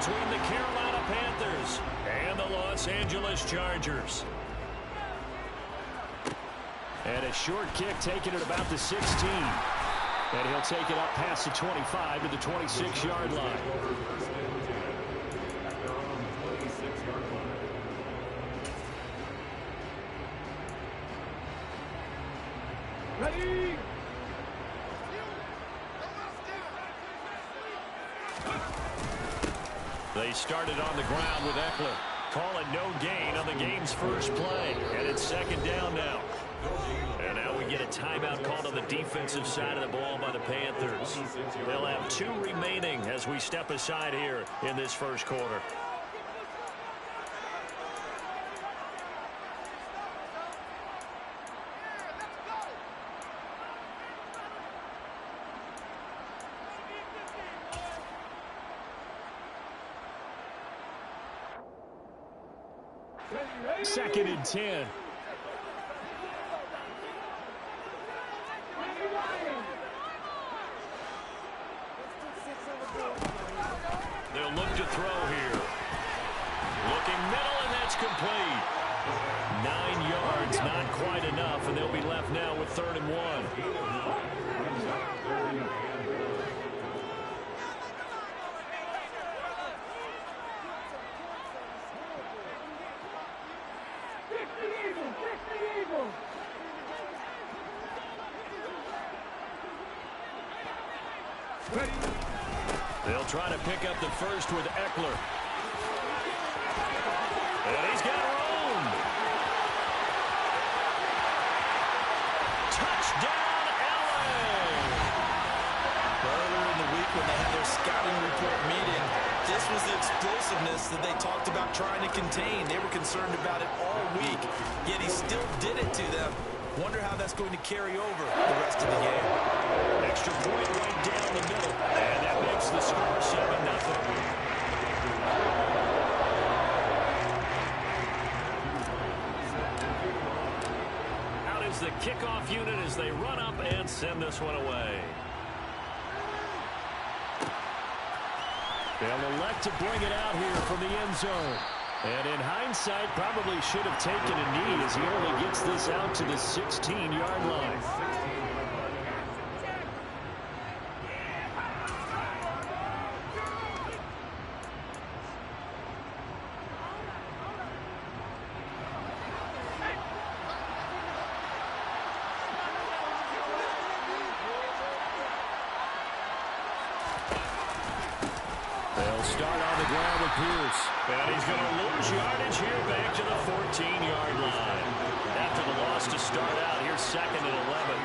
between the Carolina Panthers and the Los Angeles Chargers. And a short kick taken at about the 16. And he'll take it up past the 25 to the 26-yard line. Ready? They started on the ground with Eckler. Call it no gain on the game's first play. And it's second down now. And now we get a timeout called on the defensive side of the ball by the Panthers. They'll have 2 remaining as we step aside here in this first quarter. Second and 10. They'll look to throw here. Looking middle, and that's complete. 9 yards, not quite enough, and they'll be left now with 3rd and 1. They'll try to pick up the first with Eckler. And he's got room. Touchdown, LA! Earlier in the week when they had their scouting report meeting, this was the explosiveness that they talked about trying to contain. They were concerned about it all week, yet he still did it to them. Wonder how that's going to carry over the rest of the game. Extra point right down the middle. And that makes the score 7-0. Out is the kickoff unit as they run up and send this one away. They'll elect to bring it out here from the end zone. And in hindsight, probably should have taken a knee as he only gets this out to the 16-yard line. They'll start on the ground with Pierce. And he's going to lose yardage here back to the 14-yard line. After the loss to start out, here's 2nd and 11.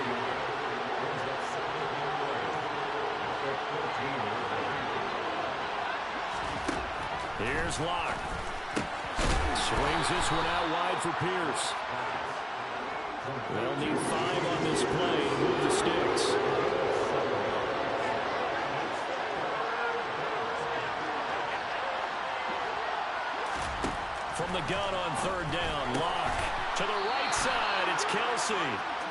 Here's Locke. Swings this one out wide for Pierce. They'll need 5 on this play to move the sticks. From the gun on 3rd down, Locke to the right side. It's Kelsey.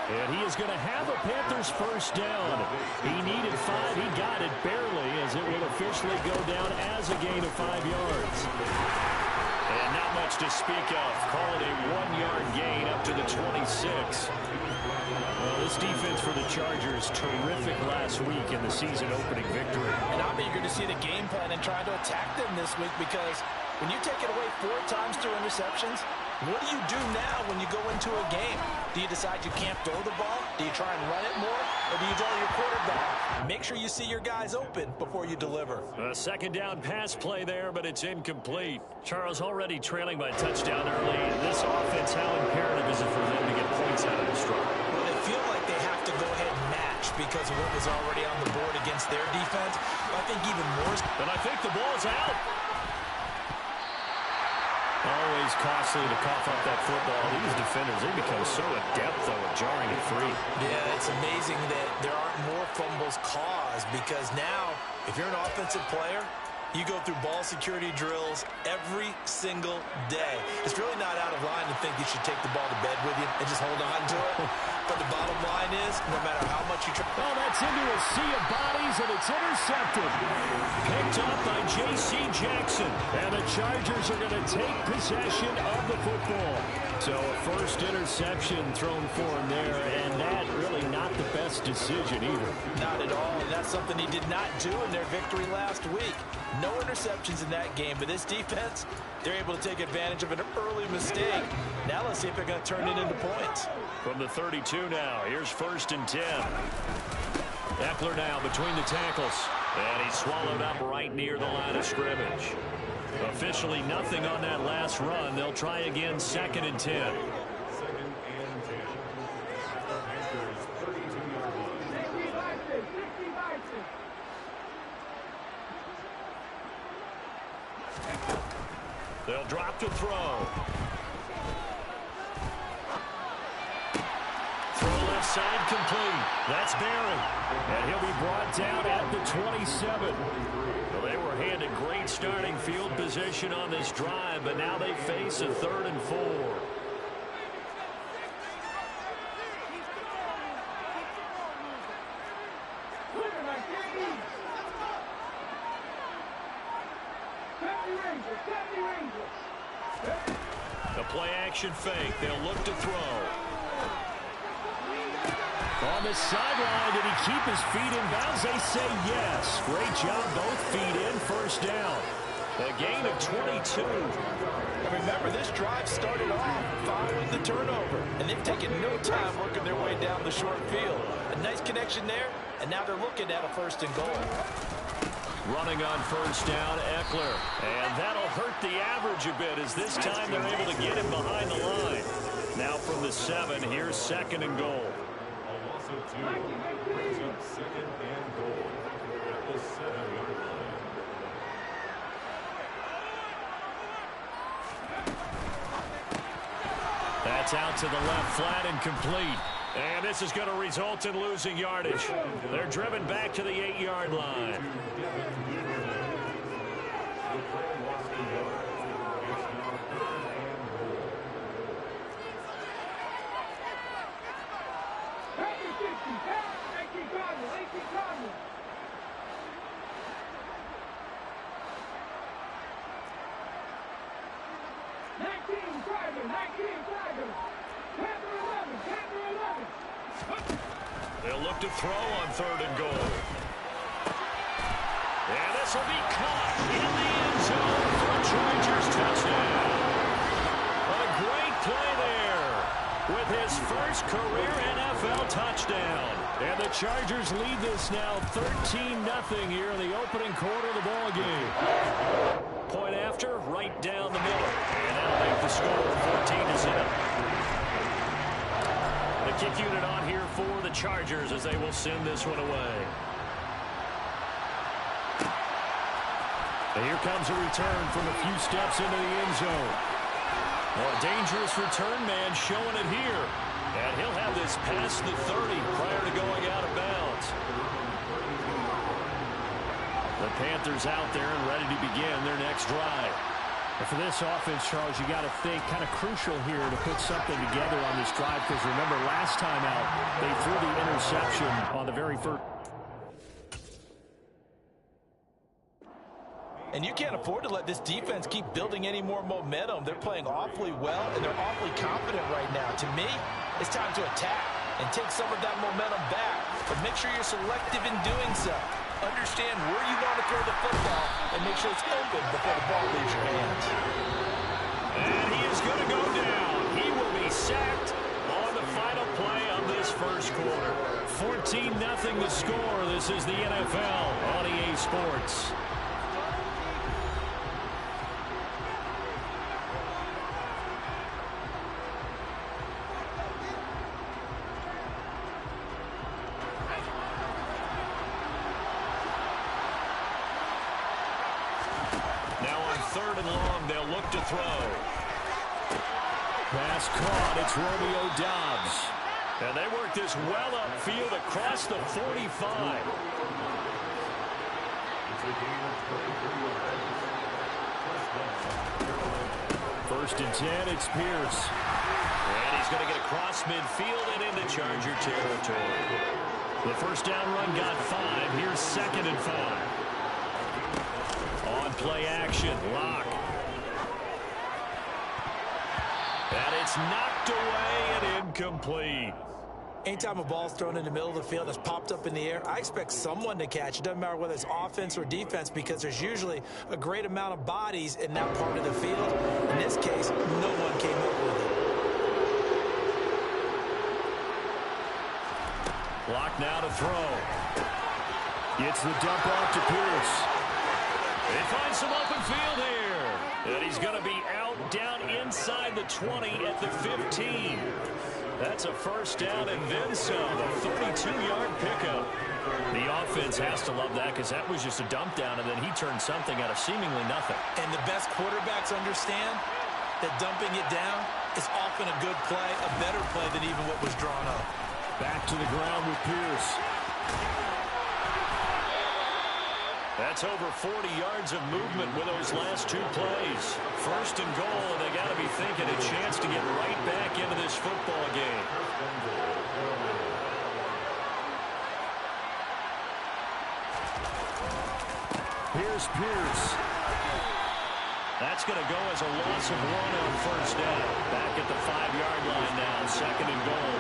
And he is going to have a Panthers first down. He needed 5. He got it barely as it will officially go down as a gain of 5 yards. And not much to speak of. Call it a 1-yard gain up to the 26. Well, this defense for the Chargers, terrific last week in the season-opening victory. And I'm eager to see the game plan and try to attack them this week because when you take it away 4 times through interceptions, what do you do now when you go into a game? Do you decide you can't throw the ball? Do you try and run it more? Or do you tell your quarterback, make sure you see your guys open before you deliver? A 2nd down pass play there, but it's incomplete. Charles already trailing by touchdown early. This offense, how imperative is it for them to get points out of this struggle? Well, they feel like they have to go ahead and match because of what was already on the board against their defense. But I think even more. But I think the ball's out. Always costly to cough up that football. These defenders, they become so adept, though, at jarring it free. Yeah, it's amazing that there aren't more fumbles caused because now, if you're an offensive player, you go through ball security drills every single day. It's really not out of line to think you should take the ball to bed with you and just hold on to it. But the bottom line is, no matter how much you try... Oh, that's into a sea of bodies, and it's intercepted. Picked up by J.C. Jackson. And the Chargers are going to take possession of the football. So a first interception thrown for him there, and that really not the best decision either. Not at all, and that's something he did not do in their victory last week. No interceptions in that game, but this defense, they're able to take advantage of an early mistake. Now let's see if they're going to turn it into points. From the 32 now, here's 1st and 10. Eckler now between the tackles, and he's swallowed up right near the line of scrimmage. Officially nothing on that last run. They'll try again 2nd and 10. They'll drop to throw. Throw left side complete. That's Barry. And he'll be brought down at the 27. Well, they were handed great starting field position on this drive, but now they face a 3rd and 4. The play action fake. They'll look to throw. On the sideline, did he keep his feet in bounds? They say yes. Great job, both feet in, 1st down. A gain of 22. Remember, this drive started off following the turnover, and they've taken no time working their way down the short field. A nice connection there, and now they're looking at a 1st and goal. Running on 1st down, Eckler. And that'll hurt the average a bit as this time they're able to get him behind the line. Now from the 7, here's 2nd and goal. That's out to the left, flat and complete. And this is going to result in losing yardage. They're driven back to the 8-yard line. They'll look to throw on 3rd and goal. And this will be caught in the end zone for a Chargers touchdown. A great play there with his first career NFL touchdown. And the Chargers lead this now 13-0 here in the opening quarter of the ball game. Point after, right down the middle. And that'll make the score 14-0. The kick unit on here for the Chargers as they will send this one away. And here comes a return from a few steps into the end zone. Well, a dangerous return man showing it here. And he'll have this past the 30 prior to going out of bounds. The Panthers out there and ready to begin their next drive. And for this offense, Charles, you got to think kind of crucial here to put something together on this drive, because remember last time out they threw the interception on the very first. And you can't afford to let this defense keep building any more momentum. They're playing awfully well, and they're awfully confident right now. To me, it's time to attack and take some of that momentum back, but make sure you're selective in doing so. Understand where you want to throw the football and make sure it's open before the ball leaves your hands. And he is going to go down. He will be sacked on the final play of this first quarter. 14-0 the score. This is the NFL on EA Sports. Third and long, they'll look to throw. Pass caught, it's Romeo Doubs. And they work this well upfield across the 45. First and 10, it's Pierce. And he's is going to get across midfield and into Charger territory. The first down run got 5. Here's 2nd and 5. On play action, Lock. And it's knocked away and incomplete. Anytime a ball's thrown in the middle of the field that's popped up in the air, I expect someone to catch. It doesn't matter whether it's offense or defense because there's usually a great amount of bodies in that part of the field. In this case, no one came up with it. Lock now to throw. Gets the dump off to Pierce. He finds some open field here. And he's going to be out down inside the 20 at the 15. That's a first down and then some. A 32-yard pickup. The offense has to love that because that was just a dump down, and then he turned something out of seemingly nothing. And the best quarterbacks understand that dumping it down is often a good play, a better play than even what was drawn up. Back to the ground with Pierce. That's over 40 yards of movement with those last 2 plays. First and goal, and they got to be thinking a chance to get right back into this football game. Here's Pierce. That's going to go as a loss of 1 on first down. Back at the 5-yard line now, 2nd and goal.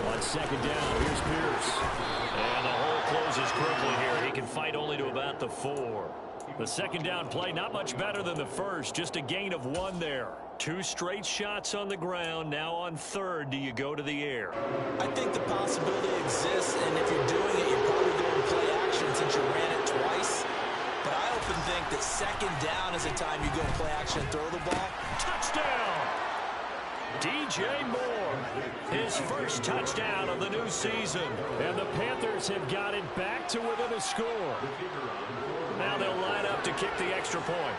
On 2nd down, here's Pierce. And the hole closes quickly here. He can fight only to about the 4. The 2nd down play, not much better than the first. Just a gain of 1 there. 2 straight shots on the ground. Now on 3rd, do you go to the air? I think the possibility exists, and if you're doing it, you're probably going to play action since you ran it twice. But I often think that 2nd down is a time you go play action and throw the ball. Touchdown! DJ Moore, his first touchdown of the new season. And the Panthers have got it back to within a score. Now they'll line up to kick the extra point.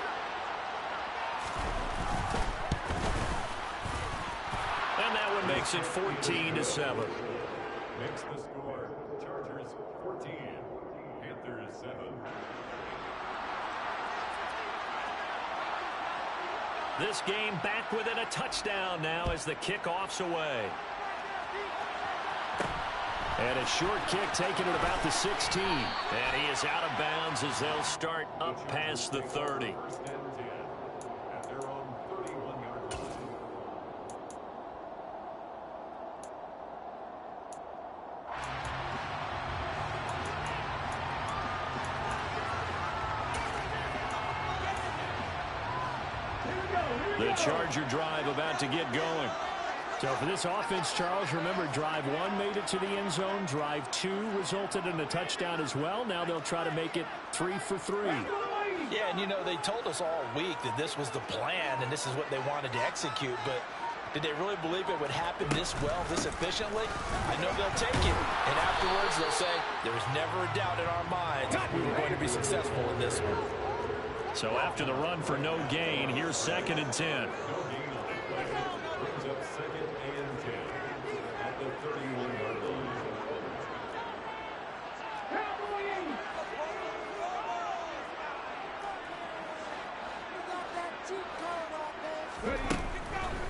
And that one makes it 14-7. Makes the score. Chargers 14, Panthers 7. This game back within a touchdown now as the kickoff's away. And a short kick taken at about the 16. And he is out of bounds as they'll start up past the 30. At their own 31-yard line. The Charger drive about to get going. So for this offense, Charles, remember drive 1 made it to the end zone. Drive 2 resulted in a touchdown as well. Now they'll try to make it 3 for 3. Yeah, and you know, they told us all week that this was the plan and this is what they wanted to execute, but did they really believe it would happen this well, this efficiently? I know they'll take it, and afterwards they'll say, there was never a doubt in our minds we were going to be successful in this one. So after the run for no gain, here's 2nd and 10. Brings up 2nd and 10 at the 31-yard line.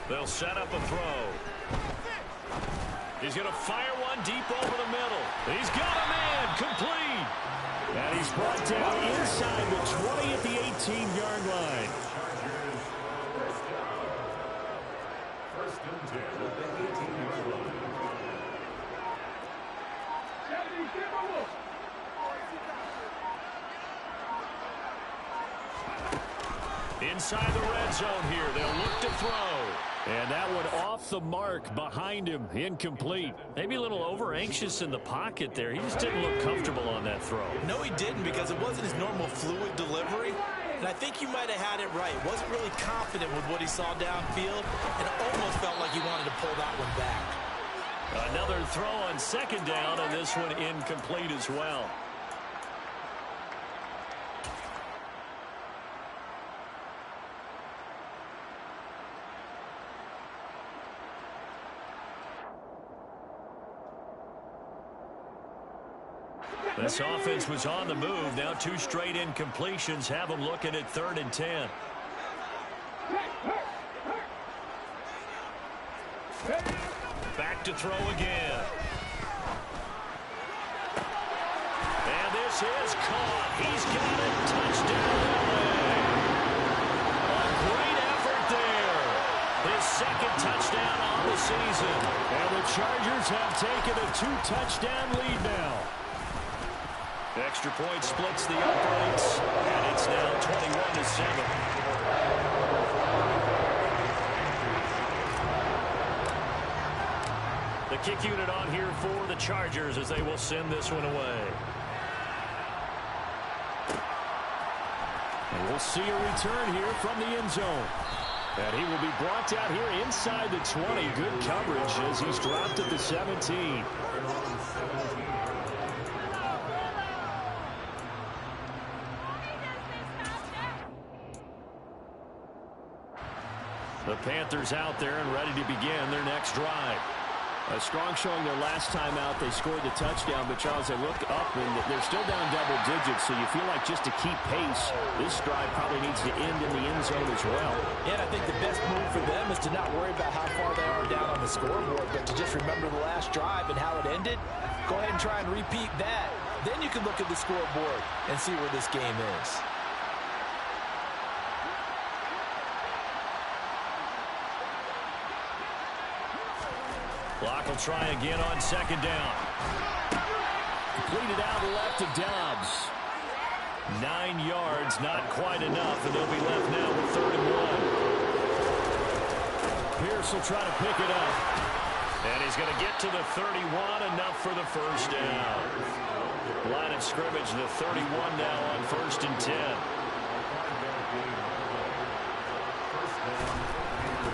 They'll set up a throw. He's going to fire one deep over the middle. He's got a man complete. And he's brought down inside the 20 at the 18-yard line. First and 10 at the 18-yard line. Inside the red zone here. They'll look to throw. And that one off the mark behind him. Incomplete. Maybe a little over-anxious in the pocket there. He just didn't look comfortable on that throw. No, he didn't, because it wasn't his normal fluid delivery. And I think you might have had it right. Wasn't really confident with what he saw downfield, and almost felt like he wanted to pull that one back. Another throw on 2nd down, and this one incomplete as well. This offense was on the move. Now 2 straight incompletions have them looking at 3rd and 10. Back to throw again. And this is caught. He's got it. Touchdown, LA. A great effort there. His second touchdown on the season. And the Chargers have taken a 2-touchdown lead now. Extra point splits the uprights, and it's now 21-7. The kick unit on here for the Chargers as they will send this one away. And we'll see a return here from the end zone. And he will be brought down here inside the 20. Good coverage as he's dropped at the 17. The Panthers out there and ready to begin their next drive. A strong showing their last time out. They scored the touchdown, but Charles, they look up and they're still down double digits, so you feel like just to keep pace, this drive probably needs to end in the end zone as well. Yeah, and I think the best move for them is to not worry about how far they are down on the scoreboard, but to just remember the last drive and how it ended. Go ahead and try and repeat that. Then you can look at the scoreboard and see where this game is. Clock will try again on second down. Completed out left to Dobbs. 9 yards, not quite enough, and they'll be left now with 3rd and 1. Pierce will try to pick it up. And he's going to get to the 31, enough for the first down. Line of scrimmage, the 31 now on 1st and 10.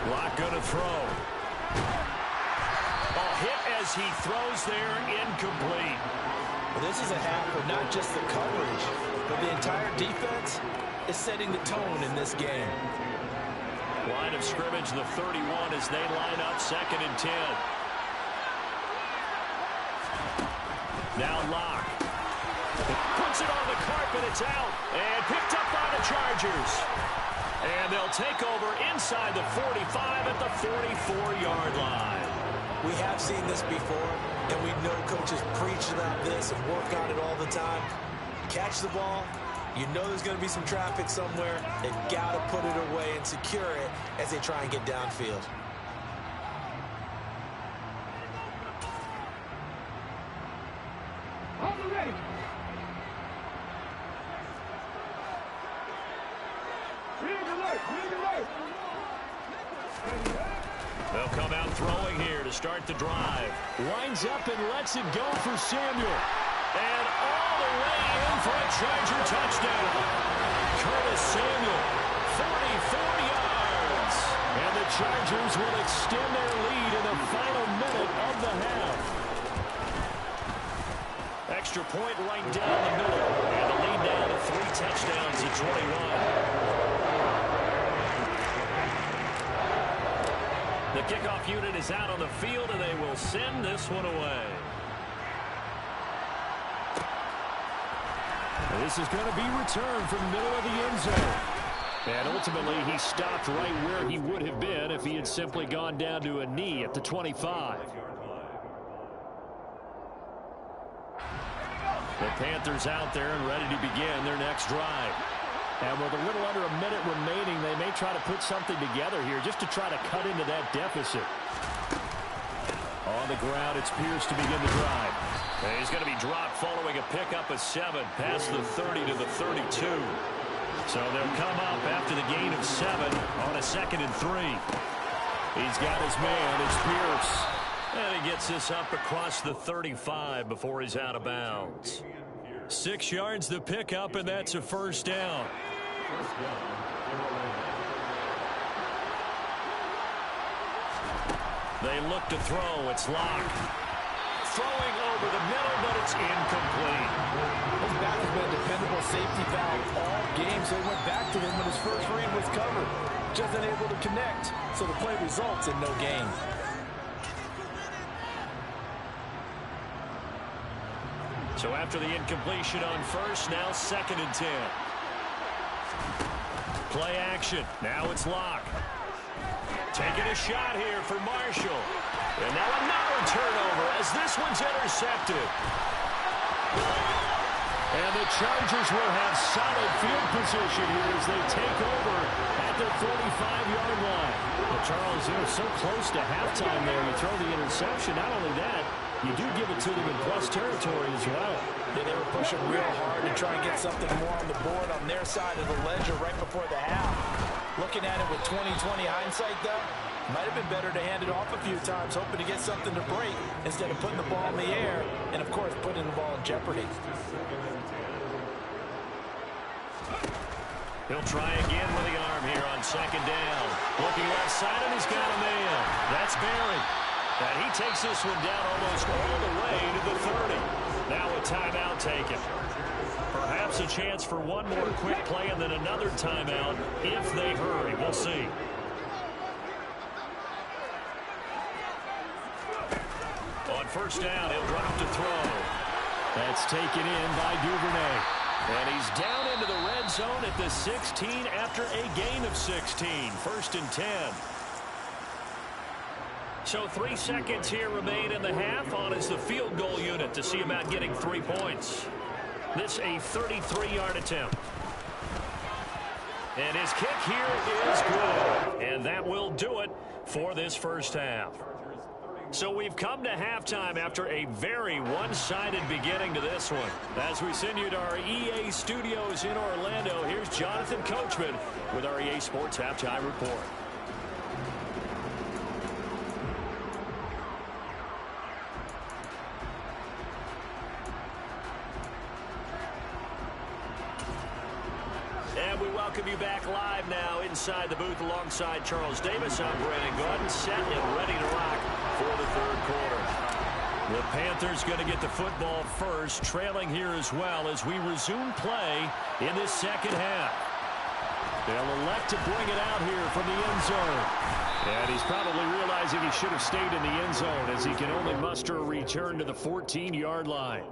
Block going to throw. Hit as he throws there, incomplete. Well, this is a half of not just the coverage, but the entire defense is setting the tone in this game. Line of scrimmage, the 31 as they line up 2nd and 10. Now Locke. Puts it on the carpet, it's out, and picked up by the Chargers. And they'll take over inside the 45 at the 44-yard line. We have seen this before, and we know coaches preach about this and work on it all the time. Catch the ball. You know there's going to be some traffic somewhere. They've got to put it away and secure it as they try and get downfield. They'll come out throwing here to start the drive. Winds up and lets it go for Samuel. And all the way in for a Charger touchdown. Curtis Samuel, 44 yards. And the Chargers will extend their lead in the final minute of the half. Extra point right down the middle. And the lead now to 3 touchdowns at 21. The kickoff unit is out on the field, and they will send this one away. And this is going to be returned from the middle of the end zone. And ultimately, he stopped right where he would have been if he had simply gone down to a knee at the 25. The Panthers out there and ready to begin their next drive. And with a little under a minute remaining, they may try to put something together here just to try to cut into that deficit. On the ground, it's Pierce to begin the drive. And he's going to be dropped following a pickup of 7 past the 30 to the 32. So they'll come up after the gain of 7 on a 2nd and 3. He's got his man, it's Pierce. And he gets this up across the 35 before he's out of bounds. 6 yards the pickup, and that's a first down. They look to throw. It's Locke. Throwing over the middle, but it's incomplete. His back has been a dependable safety valve all game, so he went back to him when his first read was covered. Just unable to connect, so the play results in no gain. So after the incompletion on first, now 2nd and 10. Play action. Now it's Locke. Taking a shot here for Marshall. And now another turnover as this one's intercepted. And the Chargers will have solid field position here as they take over at their 45-yard line. Well, Charles, they're so close to halftime there. You throw the interception. Not only that, you do give it to them in plus territory as well. Yeah, they were pushing real hard to try and get something more on the board on their side of the ledger right before the half. Looking at it with 20/20 hindsight, though, might have been better to hand it off a few times, hoping to get something to break instead of putting the ball in the air and, of course, putting the ball in jeopardy. He'll try again with the arm here on second down. Looking left side, and he's got a man. That's Barry. And he takes this one down almost all the way to the 30. Now a timeout taken. Perhaps a chance for one more quick play and then another timeout if they hurry. We'll see. On first down, he'll drop to throw. That's taken in by Duvernay. And he's down into the red zone at the 16 after a gain of 16. First and 10. So 3 seconds here remain in the half. On is the field goal unit to see about getting 3 points. This a 33-yard attempt. And his kick here is good. And that will do it for this first half. So we've come to halftime after a very one-sided beginning to this one. As we send you to our EA studios in Orlando, here's Jonathan Coachman with our EA Sports Halftime Report. And we welcome you back live now inside the booth alongside Charles Davis. I'm Brandon Gordon, set and ready to rock for the third quarter. The Panthers going to get the football first, trailing here as well as we resume play in this second half. They'll elect to bring it out here from the end zone. And he's probably realizing he should have stayed in the end zone as he can only muster a return to the 14-yard line.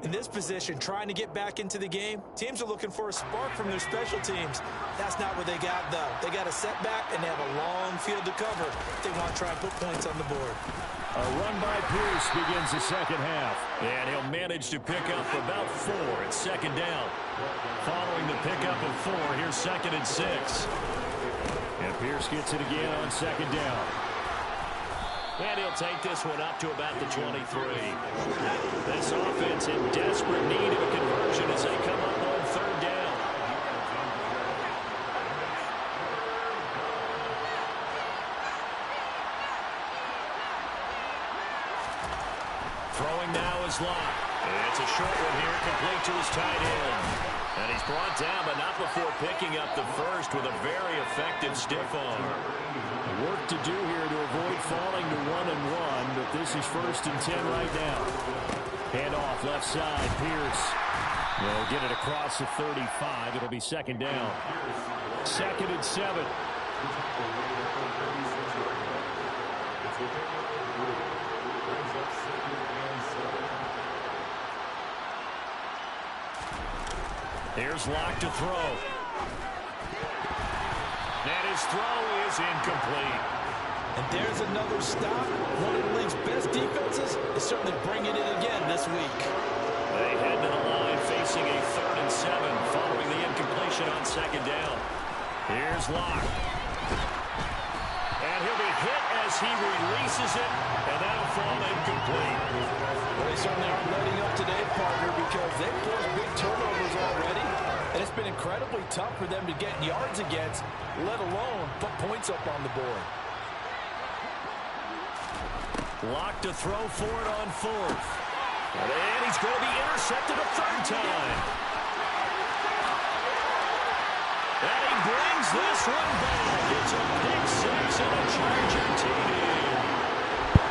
In this position, trying to get back into the game, teams are looking for a spark from their special teams. That's not what they got, though. They got a setback, and they have a long field to cover. They want to try and put points on the board. A run by Pierce begins the second half. And he'll manage to pick up about 4 at second down. Following the pickup of 4, here's second and 6. And Pierce gets it again on second down. And he'll take this one up to about the 23. This offense in desperate need of a conversion as they come up on third down. Throwing now is Locke. It's a short one here, complete to his tight end. And he's brought down, but not before picking up the first with a very effective stiff arm. Work to do here to avoid falling to 1-1, but this is first and 10 right now. Hand off left side, Pierce. They'll get it across the 35. It'll be second down. Second and 7. Here's Locke to throw. And his throw is incomplete. And there's another stop. One of the league's best defenses is certainly bringing it again this week. They head to the line facing a 3rd and 7 following the incompletion on second down. Here's Locke. And he'll be hit as he releases it, and that'll fall incomplete. Well, they certainly aren't letting up today, partner, because they've forced big turnovers already. And it's been incredibly tough for them to get yards against, let alone put points up on the board. Locke to throw for it on 4th. And he's going to be intercepted a 3rd time. And he brings this one back. It's a pick 6 and a Charger TD.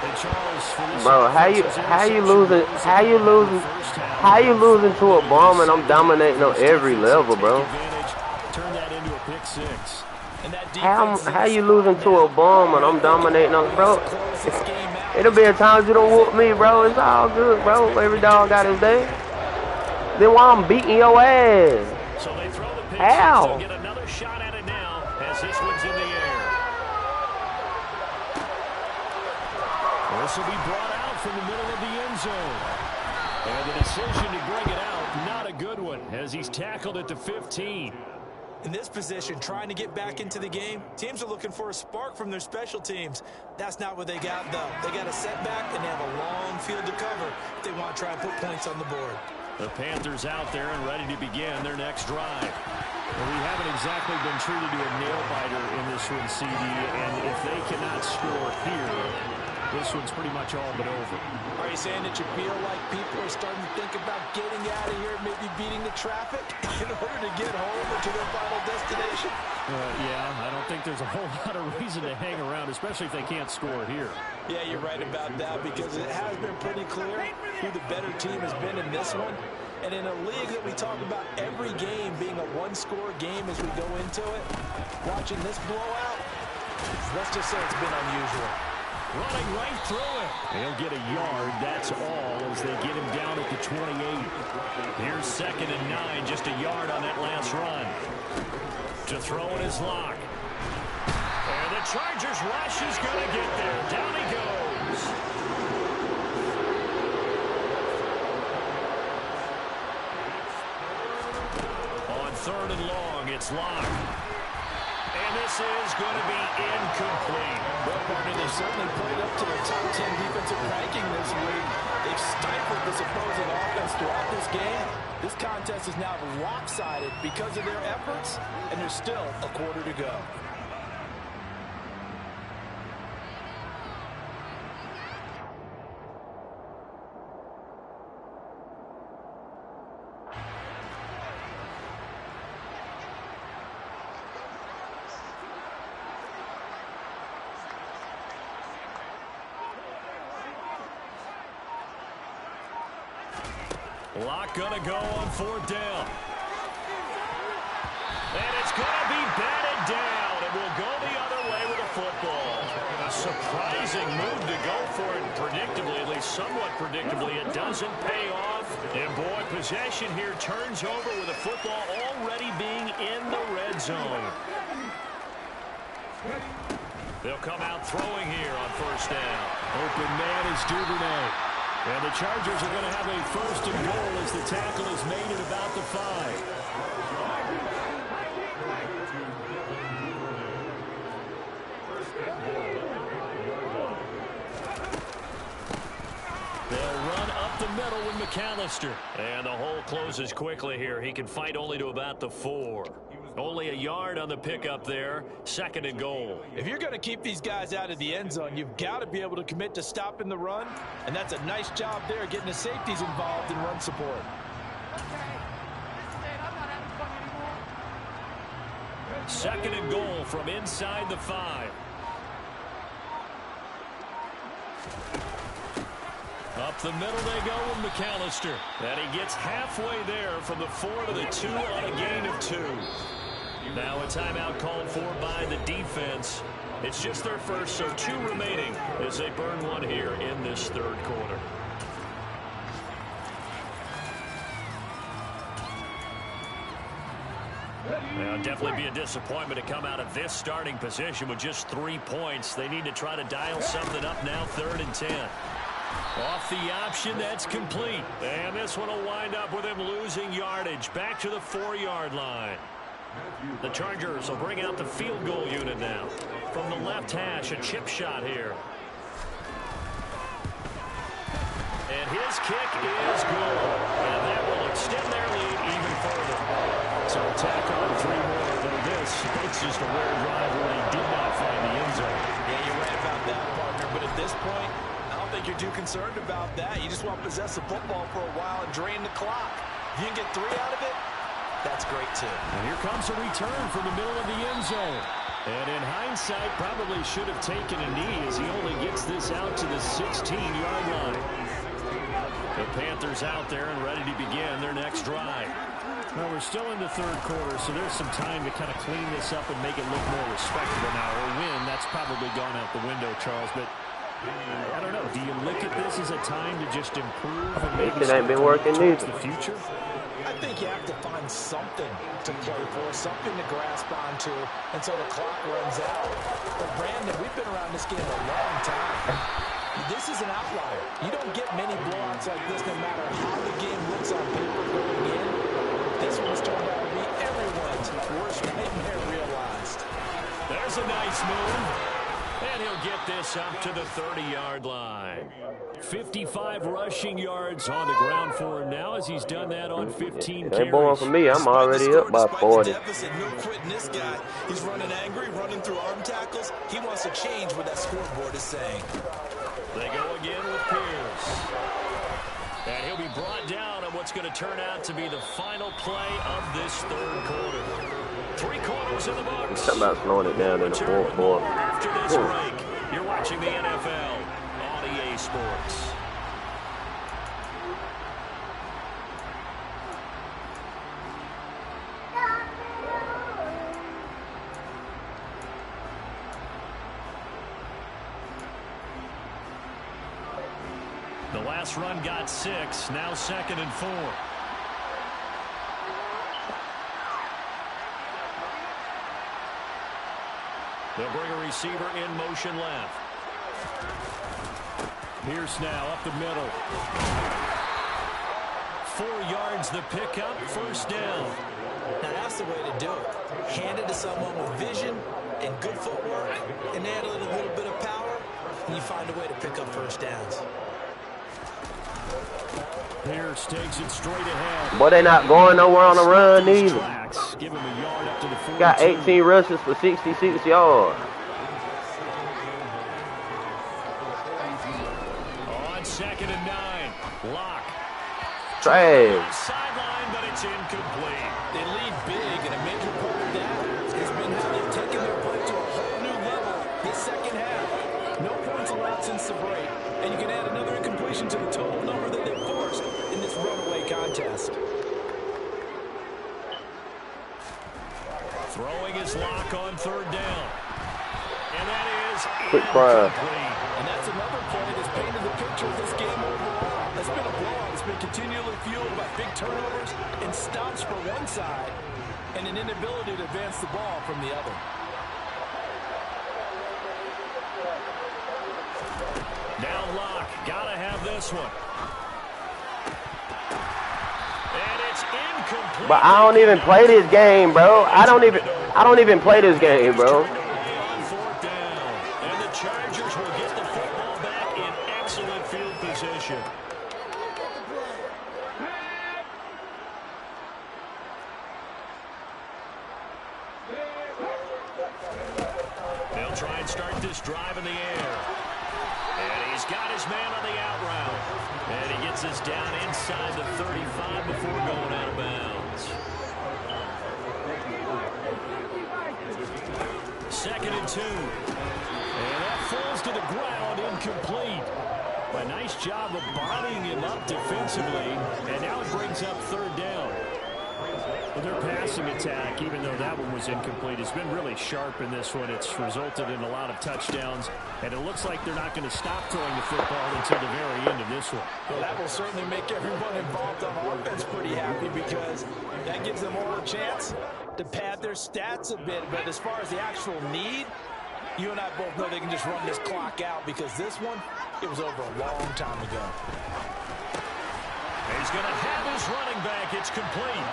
And Charles, for this bro, how you losing to a bomb and I'm dominating on every level, bro? Turn that into a pick 6. How you losing to a bomb and I'm dominating on, bro? It'll be a time you don't whoop me, bro. It's all good, bro. Every dog got his day. Then why I'm beating your ass? So they throw the pitch, how? get another shot at it in the air. This will be brought out from the middle of the end zone. And the decision to bring it out, not a good one, as he's tackled at the 15. In this position, trying to get back into the game, teams are looking for a spark from their special teams. That's not what they got, though. They got a setback, and they have a long field to cover if they want to try and put points on the board. The Panthers out there and ready to begin their next drive. Well, we haven't exactly been treated to a nail-biter in this one, CD, and if they cannot score here, this one's pretty much all but over. Are you saying that you feel like people are starting to think about getting out of here, maybe beating the traffic in order to get home or to their final destination? Yeah, I don't think there's a whole lot of reason to hang around, especially if they can't score here. Yeah, you're right about that, because it has been pretty clear who the better team has been in this one. And in a league that we talk about every game being a one-score game as we go into it, watching this blowout, let's just say it's been unusual. Running right through it. He'll get a yard, that's all, as they get him down at the 28. Here's 2nd and 9, just a yard on that last run. To throw in his lock. And the Chargers rush is going to get there. Down he goes. On 3rd and long, it's Locke. And this is going to be incomplete. Well, partner, they certainly played up to their top 10 defensive ranking this week. They've stifled this opposing offense throughout this game. This contest is now lopsided because of their efforts, and there's still a quarter to go. Locke gonna go on 4th down. And it's gonna be batted down. It will go the other way with the football. A surprising move to go for it predictably, at least somewhat predictably. It doesn't pay off. And boy, possession here turns over with the football already being in the red zone. They'll come out throwing here on 1st down. Open man is Duvernay. And the Chargers are going to have a 1st and goal as the tackle is made at about the 5. They'll run up the middle with McAllister. And the hole closes quickly here. He can fight only to about the 4. Only a yard on the pickup there. 2nd and goal. If you're going to keep these guys out of the end zone, you've got to be able to commit to stopping the run. And that's a nice job there, getting the safeties involved in run support. 2nd and goal from inside the 5. Up the middle they go with McAllister. And he gets halfway there from the 4 to the 2 on a gain of 2. Now a timeout called for by the defense. It's just their first, so 2 remaining as they burn one here in this 3rd quarter. It'll definitely be a disappointment to come out of this starting position with just 3 points. They need to try to dial something up now, 3rd and 10. Off the option, that's complete. And this one will wind up with him losing yardage. Back to the 4-yard line. The Chargers will bring out the field goal unit now. From the left hash, a chip shot here. And his kick is good. And that will extend their lead even further. So tack on 3 more than this. It's just a rare drive where they did not find the end zone. Yeah, you're right about that, partner. But at this point, I don't think you're too concerned about that. You just want to possess the football for a while and drain the clock. If you can get 3 out of it, that's great, too. And here comes a return from the middle of the end zone. And in hindsight, probably should have taken a knee as he only gets this out to the 16-yard line. The Panthers out there and ready to begin their next drive. Well, we're still in the 3rd quarter, so there's some time to kind of clean this up and make it look more respectable now. Or win, that's probably gone out the window, Charles. But I don't know. Do you look at this as a time to just improve and maybe it ain't been working towards either. the future? I think you have to find something to play for, something to grasp onto until the clock runs out. But, Brandon, we've been around this game a long time. This is an outlier. You don't get many blowouts like this no matter how the game looks on paper going in. This one's turned out to be everyone's worst nightmare realized. There's a nice move. And he'll get this up to the 30-yard line. 55 rushing yards on the ground for him now as he's done that on 15 carries. Ain't born for me. I'm already up by 40. Deficit, no quitting this guy. He's running angry, running through arm tackles. He wants to change what that scoreboard is saying. They go again with Pierce. And he'll be brought down on what's going to turn out to be the final play of this third quarter. 3 quarters in the books. Something about slowing it down in the fourth quarter. After this break, you're watching the NFL on EA Sports. The last run got 6, now 2nd and 4. They'll bring a receiver in motion left. Pierce now up the middle. 4 yards the pickup, first down. Now that's the way to do it. Hand it to someone with vision and good footwork, and add a little bit of power, and you find a way to pick up first downs. Pierce takes it straight ahead. Boy, they not going nowhere on the run either. Give him a yard up to the 42. Got 18 rushes for 66 yards. On 2nd and 9, Lock. Trash. Sideline, but it's incomplete. They lead big, and a major part of that has been how they've taken their play to a whole new level this second half. No points allowed since the break, and you can add another incompletion to the total number that they've forced in this runaway contest. Throwing his Lock on 3rd down. And that is Quick fire. And that's another play that's painted the picture of this game overall. That's been a blowout. It's been continually fueled by big turnovers and stops for one side and an inability to advance the ball from the other. Now Lock, gotta have this one. And it's incomplete. But I don't even play this game, bro. I don't even play this game, bro. On 4th down. And the Chargers will get the football back in excellent field position. They'll try and start this drive in the air. And he's got his man on the out route. And he gets us down inside the 35 before going out of bounds. 2nd and 2. And that falls to the ground, incomplete. A nice job of bodying him up defensively. And now it brings up 3rd down. Well, their passing attack, even though that one was incomplete, has been really sharp in this one. It's resulted in a lot of touchdowns, and it looks like they're not going to stop throwing the football until the very end of this one. Well, that will certainly make everyone involved on offense pretty happy because that gives them all a chance to pad their stats a bit. But as far as the actual need, you and I both know they can just run this clock out because this one, it was over a long time ago. He's going to have his running back. It's complete.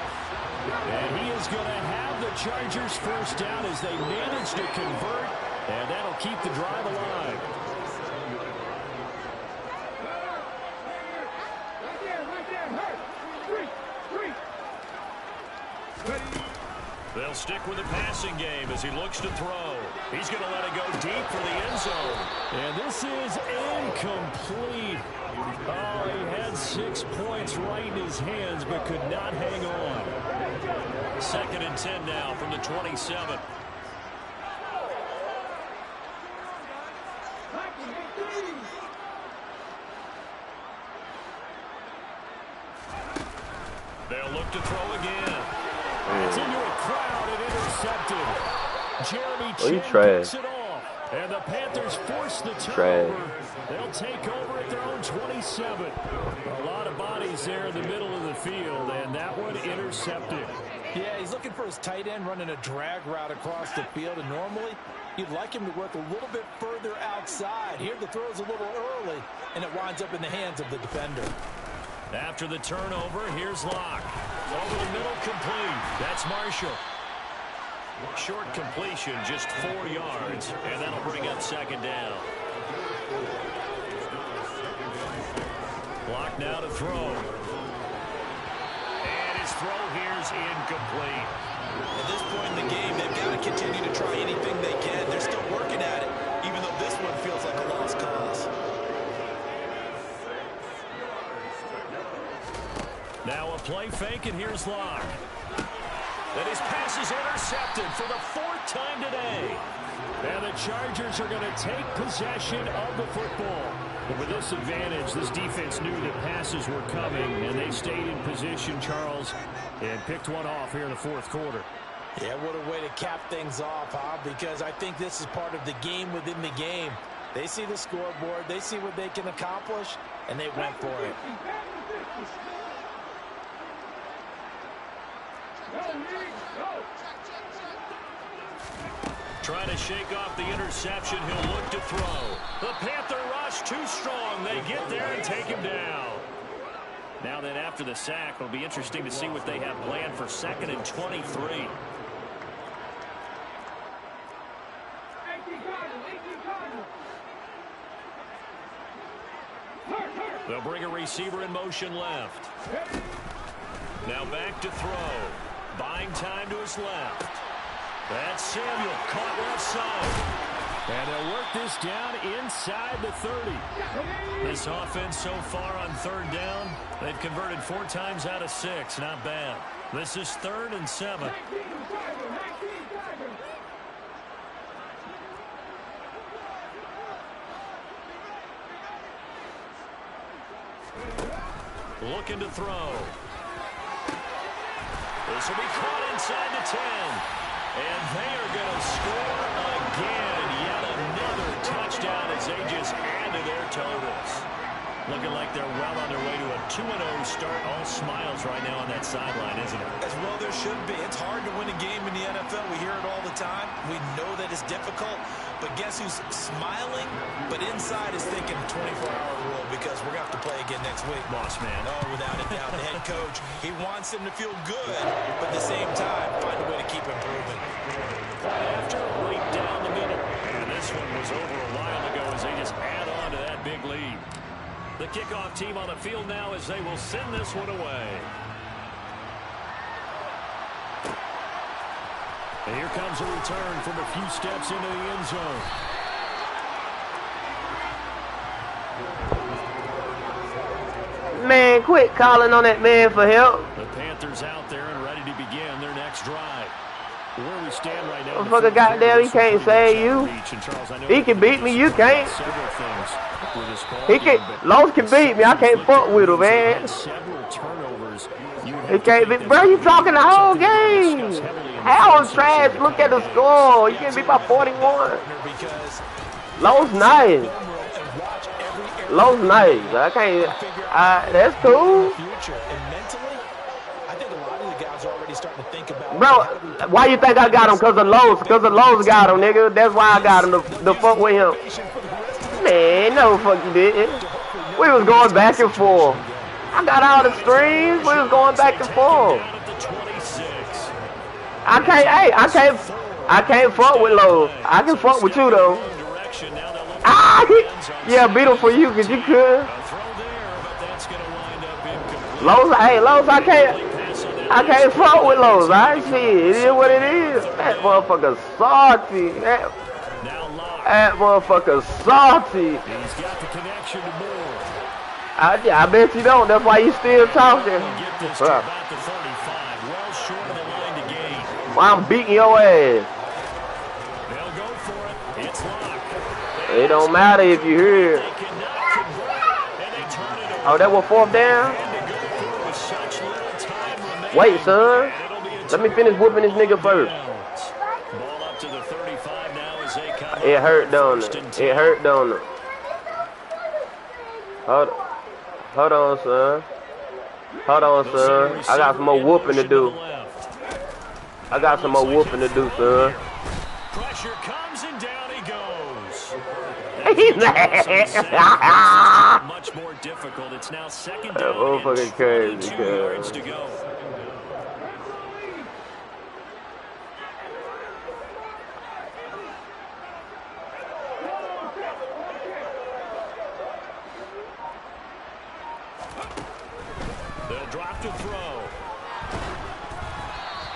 And he is going to have the Chargers first down as they manage to convert, and that'll keep the drive alive. They'll stick with the passing game as he looks to throw. He's going to let it go deep for the end zone. And this is incomplete. Oh, he had 6 points right in his hands but could not hang on. 2nd and 10 now from the 27. They'll look to throw again. It's into a crowd and intercepted. Jeremy Chin picks it off. And the Panthers force the Trash. turnover. They'll take over at their own 27. A lot of bodies there in the middle of the field, and that one intercepted. Yeah, he's looking for his tight end running a drag route across the field, and normally you'd like him to work a little bit further outside. Here the throw is a little early, and it winds up in the hands of the defender. After the turnover, here's Locke. Over the middle, complete. That's Marshall. Short completion, just 4 yards, and that'll bring up second down. Locke now to throw. And his throw here's incomplete. At this point in the game, they've got to continue to try anything they can. They're still working at it, even though this one feels like a lost cause. Now a play fake, and here's Locke. And his pass is intercepted for the 4th time today. And the Chargers are going to take possession of the football. But with this advantage, this defense knew that passes were coming, and they stayed in position, Charles, and picked one off here in the 4th quarter. Yeah, what a way to cap things off, huh? Because I think this is part of the game within the game. They see the scoreboard, they see what they can accomplish, and they went for it. Trying to shake off the interception. He'll look to throw. The Panther rush too strong. They get there and take him down. Now then, after the sack, it'll be interesting to see what they have planned for 2nd and 23. They'll bring a receiver in motion left. Now back to throw. Buying time to his left. That's Samuel, caught left side. And they'll work this down inside the 30. This offense so far on 3rd down, they've converted 4 times out of 6. Not bad. This is 3rd and 7. Looking to throw. This will be caught inside the 10. And they are going to score again. Yet another touchdown as they just add to their totals. Looking like they're well on their way to a 2-0 start. All smiles right now on that sideline, isn't it? As well there should be. It's hard to win a game in the NFL. We hear it all the time. We know that it's difficult. But guess who's smiling? But inside is thinking 24-hour rule because we're going to have to play again next week. Boss man. Oh, without a doubt. The head coach, he wants them to feel good, but at the same time, find a way to keep improving. After right down the middle. And this one was over a while ago as they just add on to that big lead. The kickoff team on the field now as they will send this one away. And here comes a return from a few steps into the end zone. Man, quit calling on that man for help. The Panthers out there and ready to begin their next drive. Where we stand right now. Motherfucker, goddamn, he can't save you. He can beat me, you can't. He can. Lowe's can beat me. I can't fuck with him, man. He can't beat. Bro, you talking the whole game. Hell's trash. Look at the score. You can't beat by 41. Lowe's nice. Lowe's nice. I can't. That's cool. Bro, why you think I got him? Because of Lowe's. Because of Lowe's got him, nigga. That's why I got him to fuck with him. Man, no fuck you didn't. We was going back and forth. I got all the streams. We was going back and forth. I can't fuck with Lowe's. I can fuck with you though. Yeah, beat him for you because you could. Lowe's, hey, Lowe's, I can't fuck with Lowe's. I see it is what it is. That motherfucker salty. That motherfucker salty. He's got the connection to Moore. I bet you don't. That's why you still talking. Get this to about the 35. Well short of the line to gain. Well, I'm beating your ass. They'll go for it. It's locked. It don't matter if you hear. Oh, that was 4th down? Wait, son. Let me finish whooping this nigga first. Ball up to the 35 now as they come. It hurt, don't it? It hurt, don't it? Hold on, son. Hold on, son. I got some more whooping to do. I got some more whooping to do, son. Pressure comes and down he goes. He's mad. Much more difficult. It's now second That down motherfucking and crazy, 22 yards to cuz. go. They'll drop to throw.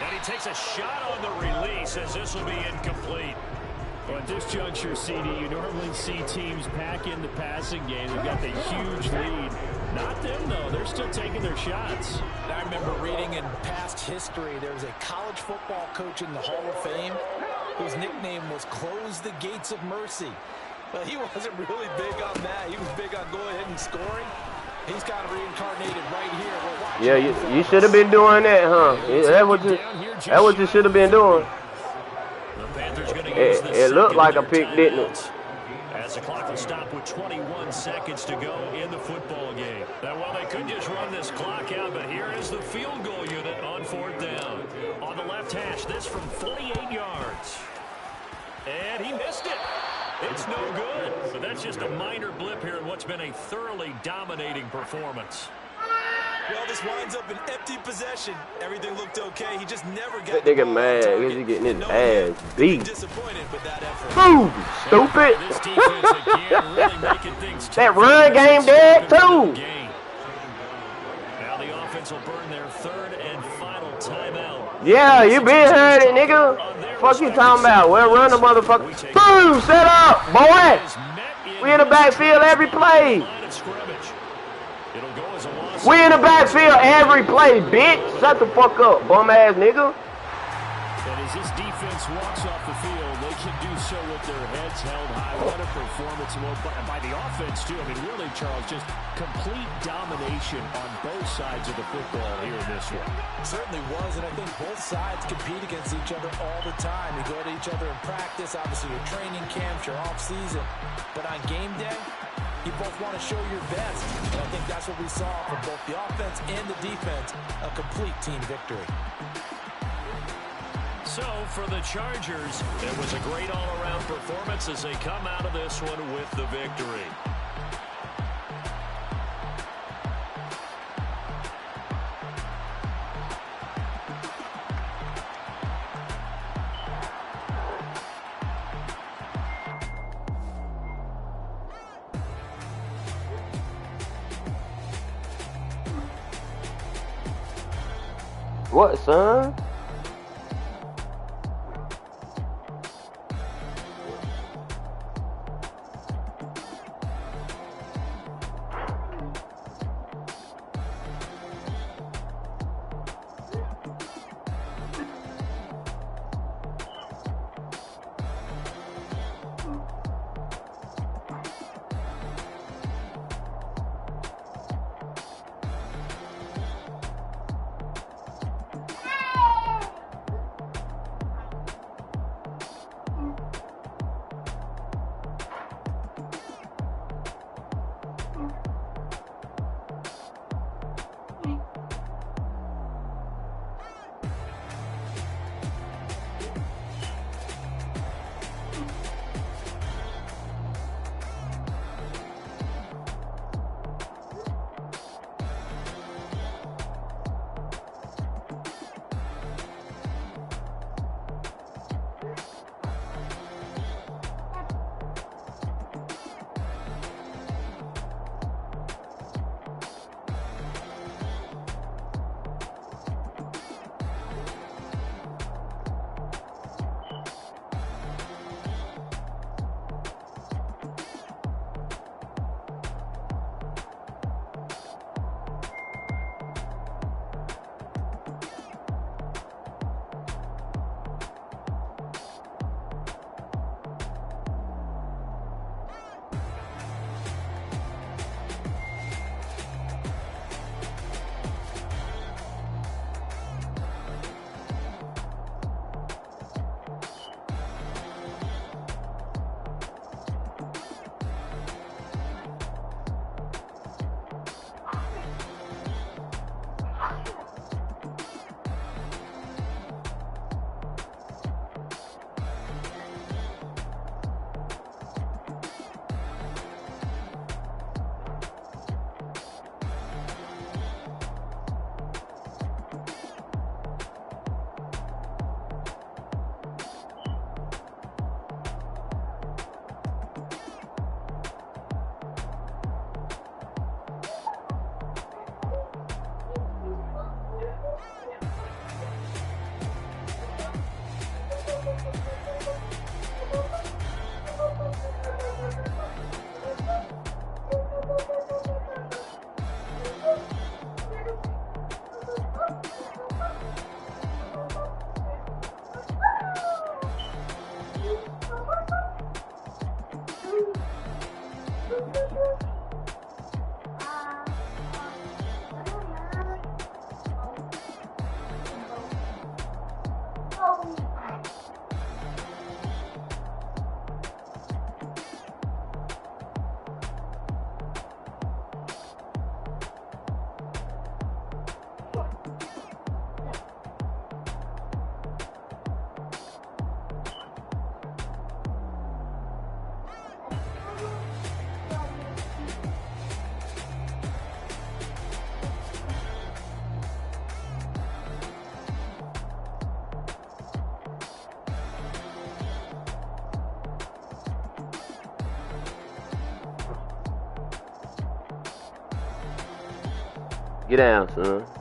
And he takes a shot on the release as this will be incomplete. Well, at this juncture, CD, you normally see teams pack in the passing game. They've got the huge lead. Not them, though. They're still taking their shots. And I remember reading in past history, there was a college football coach in the Hall of Fame whose nickname was Close the Gates of Mercy. But he wasn't really big on that. He was big on going ahead and scoring. He's kind of reincarnated right here. We're watching. Yeah, you should have been doing that, huh? That's what you should have been doing. The Panthers going to use the It looked like a second pick, didn't it? timeout, as the clock will stop with 21 seconds to go in the football game. Now, well, they could just run this clock out, but here is the field goal unit on fourth down. On the left hash, this from 48 yards. And he missed it. It's no good. But that's just a minor blip here in what's been a thoroughly dominating performance. Well, this winds up an empty possession. Everything looked okay. He just never got That the nigga ball mad on because he target. getting his No ass beat. disappointed with that effort. Boom, stupid. This defense again really making things tough. That run game dead too. Now the offense will burn their third and final timeout. Yeah, you been heard it, nigga. Fuck you talking about? Well, run the motherfucker. Boom, set up, boy. We in the backfield every play. We in the backfield every play, bitch. Shut the fuck up, bum ass nigga. And as this defense walks off the field, they can do so with their heads held high. What a performance by the offense, too. I mean, really, Charles, just complete domination on both sides of the football here in this one. Certainly was, and I think both sides compete against each other all the time. You go to each other in practice, obviously your training camps, your off-season. But on game day, you both want to show your best. And I think that's what we saw from both the offense and the defense, a complete team victory. So, for the Chargers, it was a great all-around performance as they come out of this one with the victory. What, son? Get down, son.